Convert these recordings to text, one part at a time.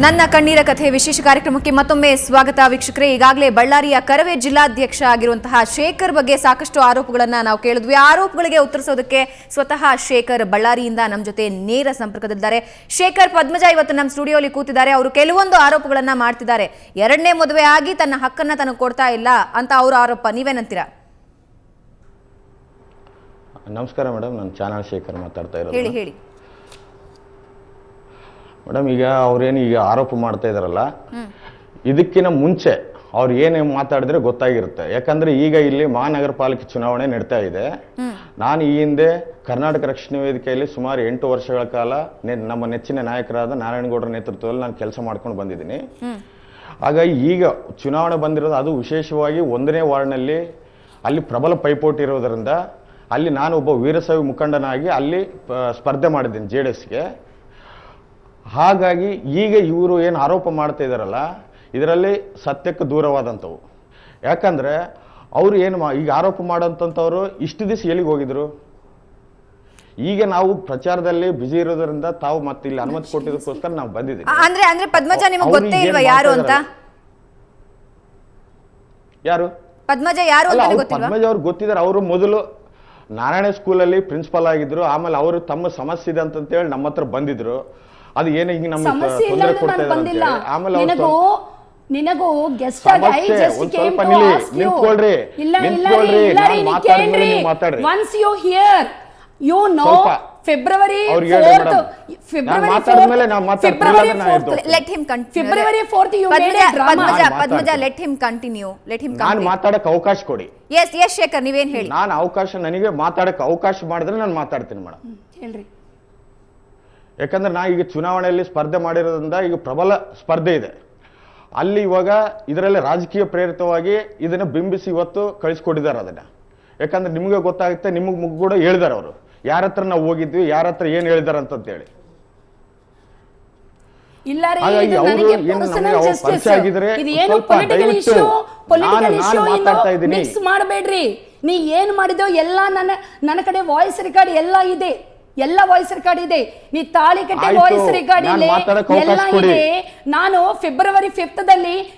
ನನ್ನ ಕಣ್ಣೀರ ಕಥೆ ವಿಶೇಷ ಕಾರ್ಯಕ್ರಮಕ್ಕೆ ಮತ್ತೊಮ್ಮೆ ಸ್ವಾಗತ ವೀಕ್ಷಕರೇ. ಈಗಾಗಲೇ ಬಳ್ಳಾರಿಯ ಕರವೇ ಜಿಲ್ಲಾಧ್ಯಕ್ಷ ಆಗಿರುವಂತಹ ಶೇಖರ್ ಬಗ್ಗೆ ಸಾಕಷ್ಟು ಆರೋಪಗಳನ್ನು ನಾವು ಕೇಳಿದ್ವಿ. ಆರೋಪಗಳಿಗೆ ಉತ್ತರಿಸೋದಕ್ಕೆ ಸ್ವತಃ ಶೇಖರ್ ಬಳ್ಳಾರಿಯಿಂದ ನಮ್ಮ ಜೊತೆ ನೇರ ಸಂಪರ್ಕದಲ್ಲಿದ್ದಾರೆ. ಶೇಖರ್, ಪದ್ಮಜ ಇವತ್ತು ನಮ್ಮ ಸ್ಟುಡಿಯೋಲಿ ಕೂತಿದ್ದಾರೆ. ಅವರು ಕೆಲವೊಂದು ಆರೋಪಗಳನ್ನು ಮಾಡ್ತಿದ್ದಾರೆ. ಎರಡನೇ ಮದುವೆ ಆಗಿ ತನ್ನ ಹಕ್ಕನ್ನ ತನಗೆ ಕೊಡ್ತಾ ಇಲ್ಲ ಅಂತ ಅವರ ಆರೋಪ. ನೀವೇನಂತೀರಾ? ನಮಸ್ಕಾರ ಮೇಡಮ್, ನಾನು ಚಾನಲ್ ಶೇಖರ್ ಮಾತಾಡ್ತಾ ಇರೋದು. ಹೇಳಿ ಹೇಳಿ ಮೇಡಮ್. ಈಗ ಅವ್ರೇನು ಈಗ ಆರೋಪ ಮಾಡ್ತಾ ಇದಾರಲ್ಲ, ಇದಕ್ಕಿಂತ ಮುಂಚೆ ಅವ್ರು ಏನೇ ಮಾತಾಡಿದ್ರೆ ಗೊತ್ತಾಗಿರುತ್ತೆ. ಯಾಕಂದ್ರೆ ಈಗ ಇಲ್ಲಿ ಮಹಾನಗರ ಪಾಲಿಕೆ ಚುನಾವಣೆ ನಡೀತಾ ಇದೆ. ನಾನು ಈ ಹಿಂದೆ ಕರ್ನಾಟಕ ರಕ್ಷಣಾ ವೇದಿಕೆಯಲ್ಲಿ ಸುಮಾರು 8 ವರ್ಷಗಳ ಕಾಲ ನಮ್ಮ ನೆಚ್ಚಿನ ನಾಯಕರಾದ ನಾರಾಯಣಗೌಡರ ನೇತೃತ್ವದಲ್ಲಿ ನಾನು ಕೆಲಸ ಮಾಡ್ಕೊಂಡು ಬಂದಿದ್ದೀನಿ. ಹಾಗಾಗಿ ಈಗ ಚುನಾವಣೆ ಬಂದಿರೋದು, ಅದು ವಿಶೇಷವಾಗಿ 1ನೇ ವಾರ್ಡ್ನಲ್ಲಿ ಅಲ್ಲಿ ಪ್ರಬಲ ಪೈಪೋಟಿ ಇರೋದರಿಂದ ಅಲ್ಲಿ ನಾನು ಒಬ್ಬ ವೀರಶೈವ ಮುಖಂಡನಾಗಿ ಅಲ್ಲಿ ಸ್ಪರ್ಧೆ ಮಾಡಿದ್ದೀನಿ JDSಗೆ. ಹಾಗಾಗಿ ಈಗ ಇವರು ಏನು ಆರೋಪ ಮಾಡ್ತಾ ಇದ್ದಾರಲ್ಲ, ಇದರಲ್ಲಿ ಸತ್ಯಕ್ಕೆ ದೂರವಾದಂಥವು. ಯಾಕಂದರೆ ಅವರು ಏನು ಈಗ ಆರೋಪ ಮಾಡೋಂಥವ್ರು ಇಷ್ಟು ದಿವಸ ಎಲ್ಲಿಗೆ ಹೋಗಿದ್ರು? ಈಗ ನಾವು ಪ್ರಚಾರದಲ್ಲಿ ಬಿಜಿ ಇರೋದ್ರಿಂದ ತಾವು ಮತ್ತೆ ಇಲ್ಲಿ ಅನುಮತಿ ಕೊಟ್ಟಿದ್ದಕ್ಕೋಸ್ಕರ ನಾವು ಬಂದಿದ್ದೀವಿ. ಅಂದ್ರೆ ಪದ್ಮಜ ನಿಮಗೆ ಗೊತ್ತೇ ಇಲ್ವಾ ಯಾರು ಅಂತ? ಯಾರು ಪದ್ಮಜ ಯಾರು ಅಂತ ಗೊತ್ತಿಲ್ವಾ? ಪದ್ಮಜ ಅವ್ರು ಗೊತ್ತಿದ್ದಾರೆ. ಅವರು ಮೊದಲು ನಾರಾಯಣ ಸ್ಕೂಲಲ್ಲಿ ಪ್ರಿನ್ಸಿಪಲ್ ಆಗಿದ್ರು. ಆಮೇಲೆ ಅವರು ತಮ್ಮ ಸಮಸ್ಯೆ ಇದೆ ಅಂತೇಳಿ ನಮ್ಮ ಹತ್ರ ಬಂದಿದ್ರು. ಅದು ಏನು ಈಗ ನಮಗೆ ತೊಂದರೆ ಕೊಡ್ತಾ ಇದ್ದಾರೆ. ಆಮೇಲೆ ನಿನಗೂ ಗೆಸ್ಟ್ ಆಗಿ I just came to ask you. ನಿಂತ್ಕೊಳ್ರಿ, ನಾನು ಮಾತಾಡಿದ್ರೆ ನೀವು ಮಾತಾಡ್ರಿ. Once you hear you know February 4th let him continue. February 4th you made a drama. Padmaja, let him continue. ನಾನು ಮಾತಾಡಕ್ಕೆ ಅವಕಾಶ ಕೊಡಿ. yes ಶೇಖರ್, ನೀವೇನ್ ಹೇಳಿ? ನಾನು ಅವಕಾಶ, ನನಗೆ ಮಾತಾಡಕ್ಕೆ ಅವಕಾಶ ಮಾಡಿದ್ರೆ ನಾನು ಮಾತಾಡ್ತೀನಿ ಮೇಡಮ್. ಹೇಳ್ರಿ. ಯಾಕಂದ್ರೆ ನಾ ಈಗ ಚುನಾವಣೆಯಲ್ಲಿ ಸ್ಪರ್ಧೆ ಮಾಡಿರೋದ್ರಿಂದ ಈಗ ಪ್ರಬಲ ಸ್ಪರ್ಧೆ ಇದೆ. ಅಲ್ಲಿ ಇವಾಗ ಇದರಲ್ಲಿ ರಾಜಕೀಯ ಪ್ರೇರಿತವಾಗಿ ಇದನ್ನ ಬಿಂಬಿಸಿ ಇವತ್ತು ಕಳಿಸ್ಕೊಟ್ಟಿದ್ದಾರೆ ಅದನ್ನ. ಯಾಕಂದ್ರೆ ನಿಮಗೆ ಗೊತ್ತಾಗುತ್ತೆ, ನಿಮಗೆ ಕೂಡ ಹೇಳಿದಾರೆ ಅವರು ಯಾರ ಹತ್ರ ನಾವು ಹೋಗಿದ್ವಿ, ಯಾರ ಹತ್ರ ಏನ್ ಹೇಳಿದಾರೆ ಅಂತೇಳಿ. ಮಿಕ್ಸ್ ಮಾಡಬೇಡ್ರಿ. ನೀ ಏನ್ ಮಾಡಿದೋ ಎಲ್ಲ ನನ್ನ ಕಡೆ ವಾಯ್ಸ್ ರೆಕಾರ್ಡ್ ಎಲ್ಲ ಇದೆ, ಎಲ್ಲ ವಾಯ್ಸ್ ರೆಕಾರ್ಡ್ ಇದೆ. ನೀ ತಾಳಿ ಕಟ್ಟೆ ವಾಯ್ಸ್ ರೆಕಾರ್ಡ್ ಇದೆ, ಎಲ್ಲ ಇದೆ. ನಾನು ಫೆಬ್ರವರಿ 5th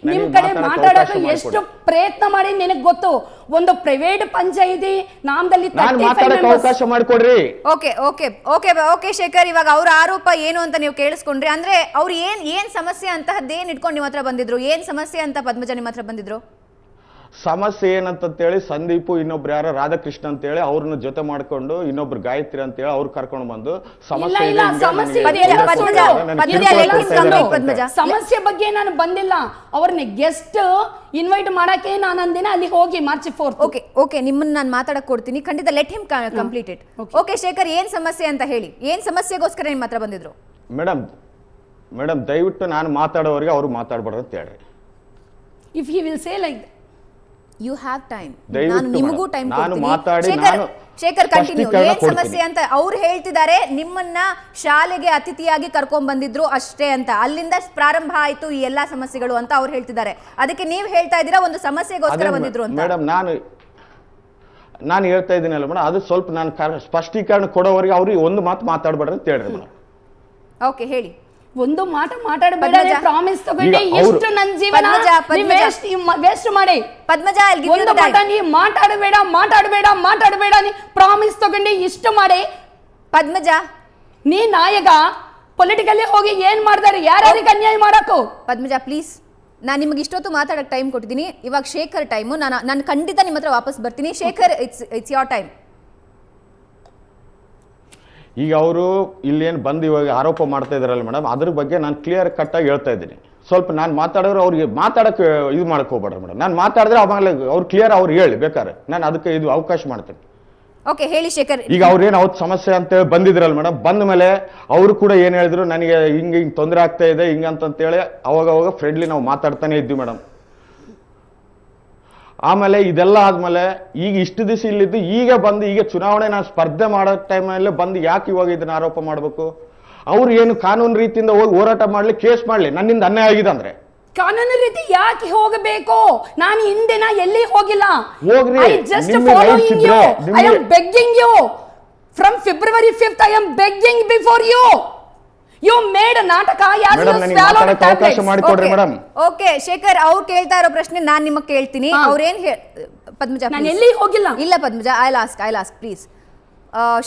ನಿಮ್ ಕಡೆ ಮಾತಾಡೋಕೆ ಎಷ್ಟು ಪ್ರಯತ್ನ ಮಾಡಿ ನಿನಗೆ ಗೊತ್ತು. ಒಂದು ಪ್ರೈವೇಟ್ ಪಂಚಾಯಿತಿ ನಾಮದಲ್ಲಿ ಅವಕಾಶ ಮಾಡಿಕೊಡ್ರಿ. ಓಕೆ ಶೇಖರ್, ಇವಾಗ ಅವ್ರ ಆರೋಪ ಏನು ಅಂತ ನೀವು ಕೇಳಿಸ್ಕೊಂಡ್ರಿ. ಅಂದ್ರೆ ಅವ್ರು ಏನ್ ಸಮಸ್ಯೆ ಅಂತಹದ್ದೇನ್ ಇಟ್ಕೊಂಡು ನಿಮ್ಮ ಹತ್ರ ಬಂದಿದ್ರು? ಏನ್ ಸಮಸ್ಯೆ ಅಂತ ಪದ್ಮಜ ನಿಮ್ಮ ಹತ್ರ ಬಂದಿದ್ರು? ಸಮಸ್ಯೆ ಏನಂತೇಳಿ ಸಂದೀಪು, ಇನ್ನೊಬ್ರು ಯಾರೋ ರಾಧಾಕೃಷ್ಣ ಅಂತೇಳಿ ಅವ್ರನ್ನ ಜೊತೆ ಮಾಡ್ಕೊಂಡು, ಇನ್ನೊಬ್ರು ಗಾಯತ್ರಿ ಅಂತೇಳಿ ಅವ್ರು ಕರ್ಕೊಂಡು ಬಂದು ಸಮಸ್ಯೆ ಬಗ್ಗೆ ನಾನು ಬಂದಿಲ್ಲ. ಅವ್ರನ್ನ ಗೆಸ್ಟ್ ಇನ್ವೈಟ್ ಮಾಡಕ್ಕೆ ನಾನು ಅಂದಿನ ಅಲ್ಲಿ ಹೋಗಿ March 4th. ಓಕೆ ನಿಮ್ಮನ್ನ ನಾನು ಮಾತಾಡಕ್ ಕೊಡ್ತೀನಿ, ಖಂಡಿತ. Let him complete it. Okay Shekhar, ಏನ್ ಸಮಸ್ಯೆ ಅಂತ ಹೇಳಿ. ಏನ್ ಸಮಸ್ಯೆಗೋಸ್ಕರ ನಿಮ್ಮ ಹತ್ರ ಬಂದಿದ್ರು? ಮೇಡಮ್ ದಯವಿಟ್ಟು ನಾನು ಮಾತಾಡೋವರಿಗೆ ಅವ್ರು ಮಾತಾಡ್ಬಾರ್ದು ಅಂತ ಹೇಳ್ರಿ. If he will say like you have time. ನಾನು ನಿಮಗೂ ಟೈಮ್ ಕೊಡ್ತೀನಿ. ಶೇಖರ್ ಕಂಟಿನ್ಯೂ. ಏನ್ ಸಮಸ್ಯೆ ಅಂತ ಅವ್ರು ಹೇಳ್ತಿದ್ದಾರೆ? ನಿಮ್ಮನ್ನ ಶಾಲೆಗೆ ಅತಿಥಿಯಾಗಿ ಕರ್ಕೊಂಡ್ ಬಂದಿದ್ರು ಅಷ್ಟೇ ಅಂತ, ಅಲ್ಲಿಂದ ಪ್ರಾರಂಭ ಆಯ್ತು ಈ ಎಲ್ಲಾ ಸಮಸ್ಯೆಗಳು ಅಂತ ಅವ್ರು ಹೇಳ್ತಿದ್ದಾರೆ. ಅದಕ್ಕೆ ನೀವು ಹೇಳ್ತಾ ಇದ್ದೀರಾ ಒಂದು ಸಮಸ್ಯೆಗೋಸ್ಕರ ಬಂದಿದ್ರು ಅಂತ. ಮೇಡಮ್ ನಾನು ಹೇಳ್ತಾ ಇದ್ದೀನಲ್ಲ ಮೇಡಮ್, ಅದು ಸ್ವಲ್ಪ ನಾನು ಸ್ಪಷ್ಟೀಕರಣ ಕೊಡೋವರೆಗೆ ಅವ್ರಿಗೆ ಒಂದು ಮಾತು ಮಾತಾಡ್ಬೇಡ್ರಿ ಅಂತ ಹೇಳ್ರಿ ಮೇಡಮ್. ಓಕೆ ಹೇಳಿ. ಒಂದು ಮಾತಾಡಬೇಡ, ಪ್ರಾಮಿಸ್ ತಗೊಂಡು ಎಷ್ಟು ನನ್ನ ಜೀವನ ವೇಸ್ಟ್ ಮಾಡಿ. ಪದ್ಮಜ, ಒಂದು ಮಾತ ನೀ ಮಾತಾಡಬೇಡ ನೀ ಪ್ರಾಮಿಸ್ ತಗೊಂಡು ಇಷ್ಟು ಮಾಡಿ. ಪದ್ಮಜ, ನೀ ನಾಯಕ ಪೊಲಿಟಿಕಲಿ ಹೋಗಿ ಏನ್ ಮಾಡ್ದಾರೆ, ಯಾರಿಗೆ ಅನ್ಯಾಯ ಮಾಡಕು? ಪದ್ಮಜ ಪ್ಲೀಸ್, ನಾನು ನಿಮ್ಗೆ ಇಷ್ಟೊತ್ತು ಮಾತಾಡಕ್ ಟೈಮ್ ಕೊಟ್ಟಿದ್ದೀನಿ. ಇವಾಗ ಶೇಖರ್ ಟೈಮು. ನಾನು ಖಂಡಿತ ನಿಮ್ಮ ಹತ್ರ ವಾಪಸ್ ಬರ್ತೀನಿ. Shekhar, it's your time. ಈಗ ಅವರು ಇಲ್ಲೇನು ಬಂದು ಇವಾಗ ಆರೋಪ ಮಾಡ್ತಾ ಇದಾರಲ್ಲ ಮೇಡಮ್, ಅದ್ರ ಬಗ್ಗೆ ನಾನು ಕ್ಲಿಯರ್ ಕಟ್ ಆಗಿ ಹೇಳ್ತಾ ಇದ್ದೀನಿ. ಸ್ವಲ್ಪ ನಾನು ಮಾತಾಡೋರು ಅವ್ರಿಗೆ ಮಾತಾಡಕ್ಕೆ ಇದು ಮಾಡಕ್ ಹೋಗ್ಬೇಡ್ರಿ ಮೇಡಮ್. ನಾನು ಮಾತಾಡಿದ್ರೆ ಆಮೇಲೆ ಅವ್ರು ಕ್ಲಿಯರ್ ಅವ್ರು ಹೇಳಿ ಬೇಕಾದ್ರೆ ನಾನು ಅದಕ್ಕೆ ಇದು ಅವಕಾಶ ಮಾಡ್ತೇನೆ. ಓಕೆ ಹೇಳಿ ಶೇಖರ್. ಈಗ ಅವ್ರೇನು ಅವ್ರ ಸಮಸ್ಯೆ ಅಂತ ಬಂದಿದ್ರಲ್ಲ ಮೇಡಮ್, ಬಂದ ಮೇಲೆ ಅವರು ಕೂಡ ಏನ್ ಹೇಳಿದ್ರು, ನನಗೆ ಹಿಂಗೆ ತೊಂದರೆ ಆಗ್ತಾ ಇದೆ ಹಿಂಗಂತೇಳಿ ಅವಾಗ ಫ್ರೆಂಡ್ಲಿ ನಾವು ಮಾತಾಡ್ತಾನೆ ಇದ್ವಿ ಮೇಡಮ್. ಆಮೇಲೆ ಇದೆಲ್ಲ ಆದ್ಮೇಲೆ ಈಗ ಇಷ್ಟು ದಿವಸ ಇಲ್ಲಿದ್ದು ಈಗ ಬಂದು ಈಗ ಚುನಾವಣೆ ನಾನು ಸ್ಪರ್ಧೆ ಮಾಡೋ ಟೈಮಲ್ಲಿ ಬಂದು ಯಾಕೆ ಇವಾಗ ಇದನ್ನ ಆರೋಪ ಮಾಡಬೇಕು? ಅವ್ರು ಏನು ಕಾನೂನು ರೀತಿಯಿಂದ ಹೋಗಿ ಹೋರಾಟ ಮಾಡ್ಲಿ, ಕೇಸ್ ಮಾಡ್ಲಿ, ನನ್ನಿಂದ ಅನ್ಯಾಯ ಆಗಿದೆ ಅಂದ್ರೆ ಕಾನೂನು ರೀತಿ ಯಾಕೆ ಹೋಗಬೇಕು? ನಾನು ಹಿಂದಿನ ಎಲ್ಲಿ ಹೋಗಿಲ್ಲ. ಹೋಗ್ರಿ. I just following you. I am begging you from February 5th. I am begging before you. You made ನಾಟಕ ಮೇಡಮ್ ನನಗೆ ಮಾತಾಡಕ್ಕೆ ಅವಕಾಶ ಮಾಡಿಕೊಡ್ರಿ ಮೇಡಮ್. ಓಕೆ ಶೇಖರ್, ಅವ್ರು ಕೇಳ್ತಾ ಇರೋ ಪ್ರಶ್ನೆ ನಾನ್ ನಿಮಗೆ ಕೇಳ್ತೀನಿ. ಅವ್ರೇನ್ ಪದ್ಮಜ, ನಾನು ಎಲ್ಲಿ ಹೋಗಿಲ್ಲ. ಇಲ್ಲ Padmaja, I lost please.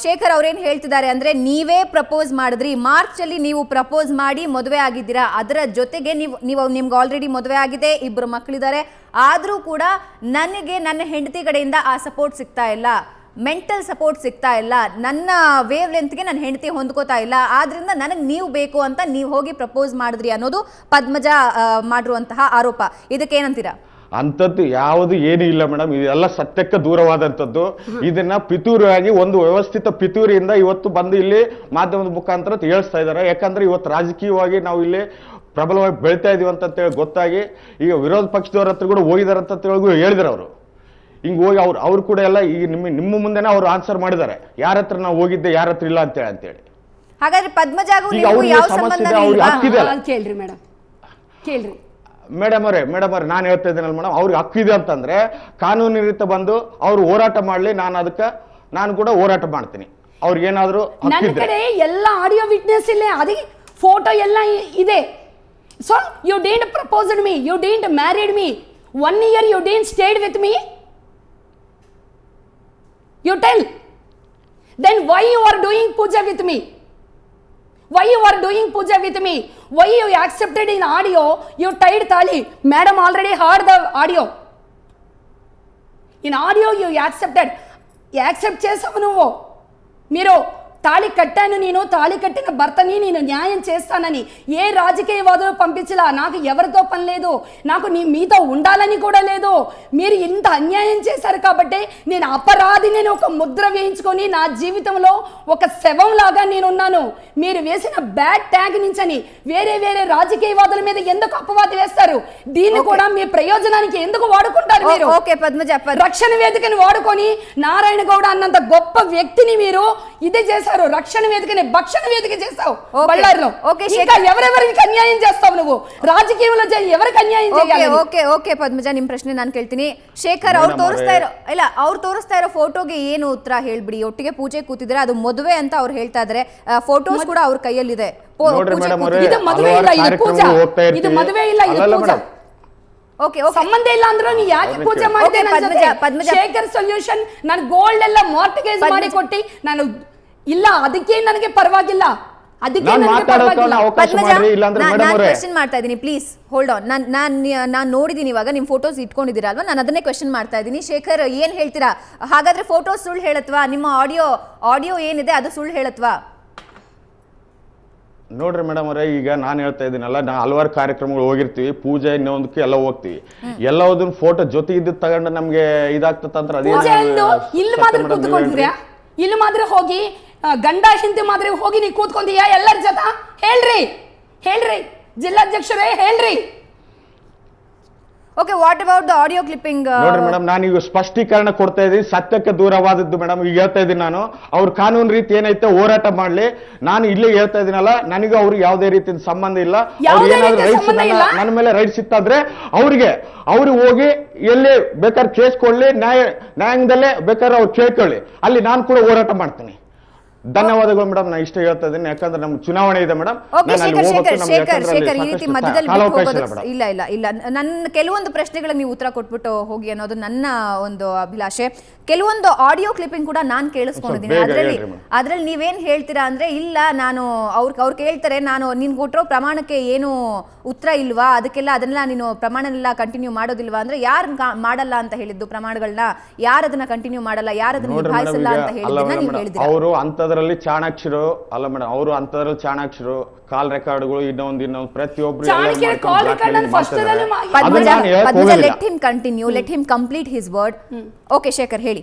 Shekhar ಅವ್ರೇನ್ ಹೇಳ್ತಿದ್ದಾರೆ ಅಂದ್ರೆ, ನೀವೇ ಪ್ರಪೋಸ್ ಮಾಡಿದ್ರಿ, ಮಾರ್ಚ್ ಅಲ್ಲಿ ನೀವು ಪ್ರಪೋಸ್ ಮಾಡಿ ಮದುವೆ ಆಗಿದ್ದೀರಾ, ಅದರ ಜೊತೆಗೆ ನೀವು ನಿಮ್ಗೆ ಆಲ್ರೆಡಿ ಮದುವೆ ಆಗಿದೆ, 2 ಮಕ್ಕಳಿದ್ದಾರೆ, ಆದ್ರೂ ಕೂಡ ನನಗೆ ನನ್ನ ಹೆಂಡತಿ ಕಡೆಯಿಂದ ಆ ಸಪೋರ್ಟ್ ಸಿಗ್ತಾ ಇಲ್ಲ, ಮೆಂಟಲ್ ಸಪೋರ್ಟ್ ಸಿಗ್ತಾ ಇಲ್ಲ, ನನ್ನ ವೇವ್ ಲೆಂತ್ಗೆ ನನ್ನ ಹೆಂಡತಿ ಹೊಂದ್ಕೋತಾ ಇಲ್ಲ, ಆದ್ರಿಂದ ನನಗೆ ನೀವು ಬೇಕು ಅಂತ ನೀವು ಹೋಗಿ ಪ್ರಪೋಸ್ ಮಾಡಿದ್ರಿ ಅನ್ನೋದು ಪದ್ಮಜ ಮಾಡಿರುವಂತಹ ಆರೋಪ. ಇದಕ್ಕೆ ಏನಂತೀರಾ? ಅಂಥದ್ದು ಯಾವುದು ಏನೂ ಇಲ್ಲ ಮೇಡಮ್, ಇದೆಲ್ಲ ಸತ್ಯಕ್ಕೆ ದೂರವಾದಂಥದ್ದು. ಇದನ್ನ ಪಿತೂರಿಯಾಗಿ ಒಂದು ವ್ಯವಸ್ಥಿತ ಪಿತೂರಿಯಿಂದ ಇವತ್ತು ಬಂದು ಇಲ್ಲಿ ಮಾಧ್ಯಮದ ಮುಖಾಂತರ ಹೇಳ್ತಾ ಇದ್ದಾರೆ. ಯಾಕಂದ್ರೆ ಇವತ್ತು ರಾಜಕೀಯವಾಗಿ ನಾವು ಇಲ್ಲಿ ಪ್ರಬಲವಾಗಿ ಬೆಳಿತಾ ಇದೀವಿ ಅಂತೇಳಿ ಗೊತ್ತಾಗಿ ಈಗ ವಿರೋಧ ಪಕ್ಷದವ್ರ ಹತ್ರ ಕೂಡ ಹೋಗಿದಾರೆ ಅಂತ ಹೇಳಿದ್ರು ಅವರು. ಹಿಂಗೆ ಹೋಗಿ ಅವ್ರು ಕೂಡ ಎಲ್ಲ ಈಗ ನಿಮ್ಮ ಮುಂದೆನೇ ಅವ್ರು ಆನ್ಸರ್ ಮಾಡಿದ್ದಾರೆ, ಯಾರ ಹತ್ರ ನಾವು ಹೋಗಿದ್ದೆ, ಯಾರ ಹತ್ರ ಇಲ್ಲ ಅಂತೇಳಿ. ಹಾಗಾದ್ರೆ ಪದ್ಮಜಾಗೂ ನೀವು ಯಾವ ಸಂಬಂಧ ಕೇಳ್ರಿ ಮೇಡಮ್, ಕೇಳ್ರಿ ಮೇಡಮ್ ಅವರೇ ನಾನು ಹೇಳ್ತಾ ಇದ್ದೇನಲ್ಲ ಮೇಡಮ್, ಅವ್ರಿಗೆ ಹಕ್ಕಿದೆ ಅಂತಂದ್ರೆ ಕಾನೂನು ರೀತಿ ಬಂದು ಅವ್ರು ಹೋರಾಟ ಮಾಡ್ಲಿ, ನಾನು ಕೂಡ ಹೋರಾಟ ಮಾಡ್ತೀನಿ. ಅವ್ರಿಗೆ ಏನಾದ್ರು ನನ್ನ ಕಡೆ ಎಲ್ಲ ಆಡಿಯೋ ವಿಟ್ನೆಸ್ ಇಲ್ಲ, ಅದಕ್ಕೆ ಫೋಟೋ ಎಲ್ಲ ಇದೆ. So you didn't proposed me, you didn't married me, 1 year you didn't stayed with me, you tell. Then why you are doing puja with me? Why you are doing puja with me? Why you accepted in audio? You tied thali. Madam already heard the audio. In audio you accepted. You accept చేసావు నువ్వు. మీరు తాళి కట్టాను, నేను తాళి కట్టిన భర్తని నేను న్యాయం చేస్తానని ఏ రాజకీయవాదులు పంపించలా. నాకు ఎవరితో పని లేదు, నాకు మీతో ఉండాలని కూడా లేదు. మీరు ఇంత అన్యాయం చేశారు కాబట్టి నేను అపరాధిని ఒక ముద్ర వేయించుకొని నా జీవితంలో ఒక శవం లాగా నేనున్నాను. మీరు వేసిన బ్యాడ్ ట్యాగ్ నుంచని వేరే వేరే రాజకీయవాదుల మీద ఎందుకు అపవాది వేస్తారు? దీన్ని కూడా మీ ప్రయోజనానికి ఎందుకు వాడుకుంటారు మీరు? ఓకే పద్మజ, రక్షణ వేదికని వాడుకొని నారాయణ గౌడ అన్నంత గొప్ప వ్యక్తిని మీరు ఇదే చేశారు. రక్షణ వేదికని భక్షణ వేదిక చేస్తావు బళ్ళారిలో. ఇంకా ఎవరెవరికి అన్యాయం చేస్తావు నువ్వు? రాజకీయంలో ఎవరికి అన్యాయం చేయాలి? ಓಕೆ ಪದ್ಮಜ, ನಿಮ್ ಪ್ರಶ್ನೆ ನಾನು ಕೇಳ್ತೀನಿ. ಶೇಖರ್ ಅವ್ರು ತೋರಿಸ್ತಾ ಇರೋ ಫೋಟೋಗೆ ಏನು ಉತ್ತರ ಹೇಳ್ಬಿಡಿ. ಒಟ್ಟಿಗೆ ಪೂಜೆ ಕೂತಿದ್ರೆ ಅದು ಮದುವೆ ಅಂತ ಅವ್ರು ಹೇಳ್ತಾ ಇದಾರೆ, ಫೋಟೋಸ್ ಕೂಡ ಅವ್ರ ಕೈಯಲ್ಲಿದೆ. ಇದು ಮದುವೆ ಇಲ್ಲ, ಇದು ಪೂಜಾ. ಇದು ಮದುವೆ ಇಲ್ಲ, ಇದು ಪೂಜಾ. ಸಂಬಂಧ ಇಲ್ಲ ಅಂದ್ರೆ ನೀ ಯಾಕೆ ಪೂಜೆ ಮಾಡಿದೆ? ಶೇಖರ್ ಸೊಲ್ಯೂಷನ್ ನಾನು ಗೋಲ್ಡ್ ಎಲ್ಲ ಮಾರ್ಟ್ಗೇಜ್ ಮಾಡಿ ಕೊಟ್ಟಿ ನಾನು ಇಲ್ಲ, ಅದಕ್ಕೆ ನನಗೆ ಪರವಾಗಿಲ್ಲ, ಅದಕ್ಕೆ ಕ್ವೆಶ್ಚನ್ ಮಾಡ್ತಾ ಇದೀನಿ. Please hold on. ನಾನು ನೋಡಿದೀನಿ, ಇವಾಗ ನಿಮ್ ಫೋಟೋಸ್ ಇಟ್ಕೊಂಡಿದ್ದೀರಾ ಅಲ್ವಾ, ನಾನು ಅದನ್ನೇ ಕ್ವೆಶ್ಚನ್ ಮಾಡ್ತಾ ಇದ್ದೀನಿ. ಶೇಖರ್ ಏನ್ ಹೇಳ್ತೀರಾ? ಹಾಗಾದ್ರೆ ಫೋಟೋಸ್ ಸುಳ್ಳು ಹೇಳತ್ವಾ? ನಿಮ್ಮ ಆಡಿಯೋ ಏನಿದೆ ಅದು ಸುಳ್ಳು ಹೇಳತ್ವಾ? ನೋಡ್ರಿ ಮೇಡಮ್ ಅವರೇ, ಈಗ ನಾನು ಹೇಳ್ತಾ ಇದ್ದೀನಲ್ಲ, ನಾ ಹಲವಾರು ಕಾರ್ಯಕ್ರಮಗಳು ಹೋಗಿರ್ತೀವಿ, ಪೂಜೆ ಇನ್ನೊಂದಕ್ಕೆ ಎಲ್ಲ ಹೋಗ್ತೀವಿ, ಎಲ್ಲದನ್ನ ಫೋಟೋ ಜೊತೆ ಇದ್ದು ತಗೊಂಡು ನಮ್ಗೆ ಇದಾಗ್ತಂತ್ರ ಅದೇ ಇಲ್ಲಿ ಮಾತ್ರ ಹೋಗಿ ಗಂಡ ಹಿಂದೆ ಮಾತ್ರ ಹೋಗಿ ನೀ ಕೂತ್ಕೊಂತೀಯ ಎಲ್ಲರ ಜೊತೆ? ಹೇಳ್ರಿ ಜಿಲ್ಲಾಧ್ಯಕ್ಷರೇ, ಹೇಳ್ರಿ. Okay, what about the audio clipping? ನೋಡ್ರಿ ಮೇಡಮ್, ನಾನು ಈಗ ಸ್ಪಷ್ಟೀಕರಣ ಕೊಡ್ತಾ ಇದ್ದೀನಿ, ಸತ್ಯಕ್ಕೆ ದೂರವಾದದ್ದು ಮೇಡಮ್. ಈಗ ಹೇಳ್ತಾ ಇದ್ದೀನಿ, ನಾನು ಅವ್ರ ಕಾನೂನು ರೀತಿ ಏನೈತೆ ಹೋರಾಟ ಮಾಡ್ಲಿ, ನಾನು ಇಲ್ಲೇ ಹೇಳ್ತಾ ಇದೀನಲ್ಲ, ನನಗೆ ಅವ್ರಿಗೆ ಯಾವುದೇ ರೀತಿಯ ಸಂಬಂಧ ಇಲ್ಲ. ನನ್ನ ಮೇಲೆ ರೈಟ್ಸ್ ಇತ್ತಾದ್ರೆ ಅವ್ರಿಗೆ ಹೋಗಿ ಎಲ್ಲಿ ಬೇಕಾದ್ರೆ ಕೇಸ್ ಕೊಡ್ಲಿ, ನ್ಯಾಯಾಂಗದಲ್ಲೇ ಬೇಕಾದ್ರೆ ಅವ್ರು ಕೇಳ್ಕೊಳ್ಳಿ, ಅಲ್ಲಿ ನಾನು ಕೂಡ ಹೋರಾಟ ಮಾಡ್ತೀನಿ. ಧನ್ಯವಾದಗಳು ಮೇಡಮ್, ನಾನು ಇಷ್ಟ ಹೇಳ್ತಾ ಇದ್ದೀನಿ, ಯಾಕಂದ್ರೆ ನಮ್ಗೆ ಚುನಾವಣೆ ಇದೆ ಮೇಡಮ್. ಶೇಖರ್, ಈ ರೀತಿ ಮಧ್ಯದಲ್ಲಿ ಇಲ್ಲ, ನನ್ನ ಕೆಲವೊಂದು ಪ್ರಶ್ನೆಗಳಿಗೆ ನೀವು ಉತ್ತರ ಕೊಟ್ಬಿಟ್ಟು ಹೋಗಿ ಅನ್ನೋದು ನನ್ನ ಒಂದು ಅಭಿಲಾಷೆ. ಕೆಲವೊಂದು ಆಡಿಯೋ ಕ್ಲಿಪ್ಪಿಂಗ್ ಕೂಡ ನಾನು ಕೇಳಿಸ್ಕೊಂಡಿದ್ದೀನಿ. ಅದ್ರಲ್ಲಿ ನೀವೇನ್ ಹೇಳ್ತೀರಾ ಅಂದ್ರೆ, ಇಲ್ಲ ನಾನು ಅವ್ರು ಕೇಳ್ತಾರೆ, ನಾನು ನಿನ್ ಕೊಟ್ಟಿರೋ ಪ್ರಮಾಣಕ್ಕೆ ಏನು ಉತ್ತರ ಇಲ್ವಾ, ಅದನ್ನೆಲ್ಲ ನೀನು ಪ್ರಮಾಣನೆಲ್ಲ ಕಂಟಿನ್ಯೂ ಮಾಡೋದಿಲ್ವಾ ಅಂದ್ರೆ, ಯಾರು ಮಾಡಲ್ಲ ಅಂತ ಹೇಳಿದ್ದು ಪ್ರಮಾಣಗಳನ್ನ? ಯಾರದನ್ನ ಕಂಟಿನ್ಯೂ ಮಾಡಲ್ಲ, ಯಾರದನ್ನ ನಿಭಾಯಿಸಲ್ಲ ಅಂತ ಹೇಳಿದ್ದನ್ನ ನೀವು ಹೇಳಿದ್ರಿ. ಅವರು ಅಂತದ್ರಲ್ಲಿ ಚಾಣಾಕ್ಷರು ಅಲ್ಲ ಮೇಡಮ್, ಅವರು ಅಂತದ್ರಲ್ಲಿ ಚಾಣಾಕ್ಷರು, ಕಾಲ್ ರೆಕಾರ್ಡ್ಗಳು ಇನ್ನೊಂದು ಪ್ರತಿಯೊಬ್ರು let him continue, let him complete his word. Okay Shekhar ಹೇಳಿ.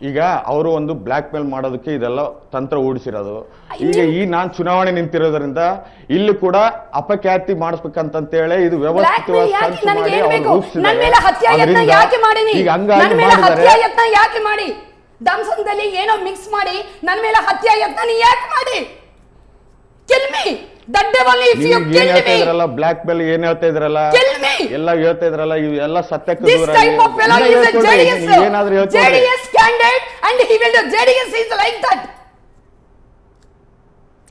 ಈಗ ಅವರು ಒಂದು ಬ್ಲಾಕ್ ಮೇಲ್ ಮಾಡೋದಕ್ಕೆ ಇದೆಲ್ಲ ತಂತ್ರ ಹೂಡಿಸಿರೋದು. ಈಗ ನಾನು ಚುನಾವಣೆ ನಿಂತಿರೋದ್ರಿಂದ ಇಲ್ಲಿ ಕೂಡ ಅಪಖ್ಯಾತಿ ಮಾಡಿಸ್ಬೇಕಂತೇಳಿ ಇದು ವ್ಯವಸ್ಥಿತವಾಗಿ ದಂಸಂದಲ್ಲಿ ಏನೋ ಮಿಕ್ಸ್ ಮಾಡಿ ನನ್ನ ಮೇಲೆ ಹತ್ಯಾಯತ್ನ ನೀ ಯಾಕೆ ಮಾಡಿ? Kill me. ಬ್ಲಾಕ್ ಮೇಲ್ ಏನ್ ಹೇಳ್ತಾ ಇದ್ರಲ್ಲ, ಎಲ್ಲ ಹೇಳ್ತಾ ಇದ್ರಲ್ಲ, ಇವೆಲ್ಲ ಸತ್ಯಕ್ಕೆ ದೂರ. ಏನಾದ್ರೂ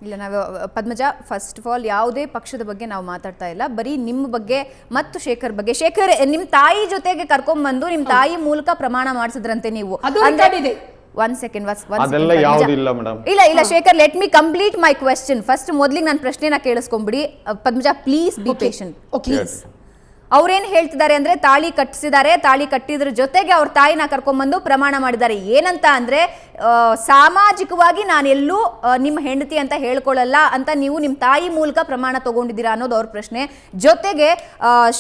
ಇಲ್ಲ, ನಾವು ಪದ್ಮಜ, ಫಸ್ಟ್ ಆಫ್ ಆಲ್ ಯಾವುದೇ ಪಕ್ಷದ ಬಗ್ಗೆ ನಾವು ಮಾತಾಡ್ತಾ ಇಲ್ಲ, ಬರೀ ನಿಮ್ಮ ಬಗ್ಗೆ ಮತ್ತು ಶೇಖರ್ ಬಗ್ಗೆ. ಶೇಖರ್ ನಿಮ್ಮ ತಾಯಿ ಜೊತೆಗೆ ಕರ್ಕೊಂಡ್ಬಂದು ನಿಮ್ಮ ತಾಯಿ ಮೂಲಕ ಪ್ರಮಾಣ ಮಾಡಿಸಿದ್ರಂತೆ ನೀವು. ಒನ್ ಸೆಕೆಂಡ್ ಅದೆಲ್ಲ ಯಾವುದಿಲ್ಲ ಮೇಡಮ್. ಇಲ್ಲ Shekhar, let me complete my question first. ಮೊದಲಿಗೆ ನನ್ನ ಪ್ರಶ್ನೆನ ಕೇಳಿಸ್ಕೊಂಡ್ಬಿಡಿ. Padmaja, please be patient. Please. ಅವ್ರೇನ್ ಹೇಳ್ತಿದ್ದಾರೆ ಅಂದ್ರೆ ತಾಳಿ ಕಟ್ಟಿಸಿದ್ದಾರೆ, ತಾಳಿ ಕಟ್ಟಿದ್ರ ಜೊತೆಗೆ ಅವ್ರ ತಾಯಿನ ಕರ್ಕೊಂಡ್ಬಂದು ಪ್ರಮಾಣ ಮಾಡಿದ್ದಾರೆ. ಏನಂತ ಅಂದ್ರೆ ಸಾಮಾಜಿಕವಾಗಿ ನಾನೆಲ್ಲೂ ನಿಮ್ಮ ಹೆಂಡತಿ ಅಂತ ಹೇಳ್ಕೊಳ್ಳಲ್ಲ ಅಂತ ನೀವು ನಿಮ್ಮ ತಾಯಿ ಮೂಲಕ ಪ್ರಮಾಣ ತಗೊಂಡಿದ್ದೀರಾ ಅನ್ನೋದು ಅವ್ರ ಪ್ರಶ್ನೆ. ಜೊತೆಗೆ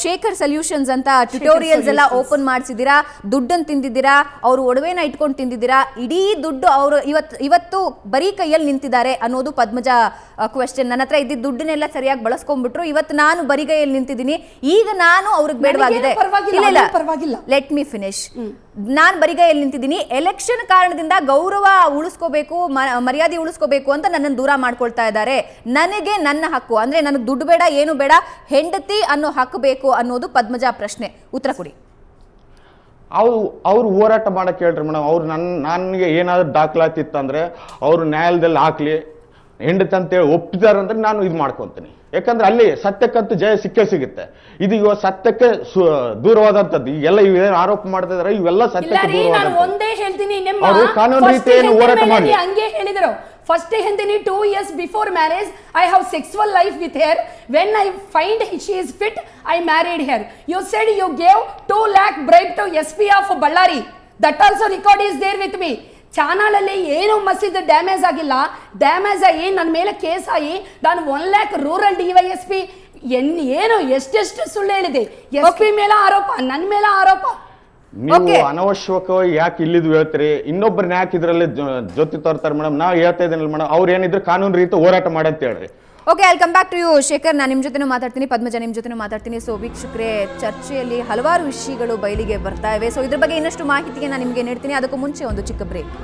ಶೇಖರ್ ಸೊಲ್ಯೂಷನ್ಸ್ ಅಂತ ಟ್ಯುಟೋರಿಯಲ್ಸ್ ಎಲ್ಲ ಓಪನ್ ಮಾಡಿಸಿದ್ದೀರಾ, ದುಡ್ಡನ್ನು ತಿಂದಿದ್ದೀರಾ, ಅವ್ರು ಒಡವೆನ ಇಟ್ಕೊಂಡು ತಿಂದಿದ್ದೀರಾ, ಇಡೀ ದುಡ್ಡು ಅವರು ಇವತ್ತು ಬರೀ ಕೈಯಲ್ಲಿ ನಿಂತಿದ್ದಾರೆ ಅನ್ನೋದು ಪದ್ಮಜ ಕ್ವೆಶ್ಚನ್. ನನ್ನ ಹತ್ರ ಇದ್ದಿದ್ದ ದುಡ್ಡನ್ನೆಲ್ಲ ಸರಿಯಾಗಿ ಬಳಸ್ಕೊಂಡ್ಬಿಟ್ರು, ಇವತ್ತು ನಾನು ಬರಿಗೈಯಲ್ಲಿ ನಿಂತಿದ್ದೀನಿ, ಈಗ ನಾನು ಅವ್ರಿಗೆ ಬೇಡವಾಗಿದೆ. Let me finish. ನಾನ್ ಬರಿಗೈಯಲ್ಲಿ ನಿಂತಿದ್ದೀನಿ, ಎಲೆಕ್ಷನ್ ಕಾರಣದಿಂದ ಗೌರವ ಉಳಿಸ್ಕೋಬೇಕು, ಮರ್ಯಾದೆ ಉಳಿಸ್ಕೋಬೇಕು ಅಂತ ನನ್ನನ್ನು ದೂರ ಮಾಡ್ಕೊಳ್ತಾ ಇದ್ದಾರೆ. ನನಗೆ ನನ್ನ ಹಕ್ಕು ಅಂದ್ರೆ ನನಗೆ ದುಡ್ಡು ಬೇಡ, ಏನು ಬೇಡ, ಹೆಂಡತಿ ಅನ್ನೋ ಹಕ್ಕು ಬೇಕು ಅನ್ನೋದು ಪದ್ಮಜ ಪ್ರಶ್ನೆ. ಉತ್ತರ ಕೊಡಿ. ಅವ್ರು ಹೋರಾಟ ಮಾಡಕ್ ಹೇಳ್ರಿ ಮೇಡಮ್. ಅವ್ರು ನನಗೆ ಏನಾದ್ರು ದಾಖಲಾತಿತ್ತಂದ್ರೆ ಅವರು ನ್ಯಾಯಾಲಯದಲ್ಲಿ ಹಾಕ್ಲಿ, ಹೆಂಡತಿ ಅಂತೇಳಿ ಒಪ್ಪಿದಾರೆ ಅಂದ್ರೆ ನಾನು ಇದು ಮಾಡ್ಕೊಂತೀನಿ. ಯಾಕಂದ್ರೆ ಅಲ್ಲಿ ಸತ್ಯಕ್ಕಂತೂ ಜಯ ಸಿಕ್ಕೇ ಸಿಗುತ್ತೆ. ಇದು ಇವಾಗ ಸತ್ಯಕ್ಕೆ ದೂರವಾದಂಥದ್ದು. ಈಗೆಲ್ಲ ಇವೇನು ಆರೋಪ ಮಾಡ್ತಾ ಇದಾರೆ ಇವೆಲ್ಲ ಸತ್ಯಕ್ಕೆ ದೂರವಾದಂಥದ್ದು. ಒಂದೇ ಹೇಳ್ತೀನಿ, ಅವರು ಕಾನೂನು ರೀತಿಯಲ್ಲಿ ಹೋರಾಟ ಮಾಡಿ ಹಂಗೆ ಹೇಳಿದ್ರು. First ಹೇಳ್ತೀನಿ, 2 years before marriage I have sexual life with her. When I find she is fit, I married her. You said you gave 2 lakh bribe to SP of Ballari. That also record is there with me. Channel ಅಲ್ಲಿ ಏನು ಮಸೀದ್ damage ಆಗಿಲ್ಲ. Damage ಆಗಿ ನನ್ನ ಮೇಲೆ case ಆಗಿ ನಾನು 1 lakh rural DYSP ಏನು ಎಷ್ಟೆಷ್ಟು ಸುಳ್ಳು ಹೇಳಿದೆ. SP ಮೇಲೆ ಆರೋಪ, ನನ್ನ ಮೇಲೆ ಆರೋಪ. ನೀವು ಅನವಶ್ಯಕವಾಗಿ ಯಾಕೆ ಇಲ್ಲಿದ್ದು ಹೇಳ್ತೀರಿ? ಇನ್ನೊಬ್ಬರನ್ನ ಯಾಕೆ ಇದರಲ್ಲಿ ಜೊತೆ ತರ್ತಾರೆ ಮೇಡಮ್? ನಾವು ಹೇಳ್ತಾ ಇದ್ದೀನಲ್ಲ ಮೇಡಮ್, ಅವ್ರು ಏನಿದ್ರು ಕಾನೂನು ರೀತಿ ಹೋರಾಟ ಮಾಡಂತ ಹೇಳ್ರಿ. Okay, I come back to you Shekhar. ನಾನು ನಿಮ್ಮ ಜೊತೆನೂ ಮಾತಾಡ್ತೀನಿ, ಪದ್ಮಜ ನಿಮ್ಮ ಜೊತೆನೂ ಮಾತಾಡ್ತೀನಿ. ಸೊ ವೀಕ್ಷಕರೇ, ಚರ್ಚೆಯಲ್ಲಿ ಹಲವಾರು ವಿಷಯಗಳು ಬಯಲಿಗೆ ಬರ್ತಾ ಇವೆ. ಸೊ ಇದ್ರ ಬಗ್ಗೆ ಇನ್ನಷ್ಟು ಮಾಹಿತಿಗೆ ನಾನು ನಿಮಗೆ ನೀಡ್ತೀನಿ. ಅದಕ್ಕೂ ಮುಂಚೆ ಒಂದು ಚಿಕ್ಕ ಬ್ರೇಕ್.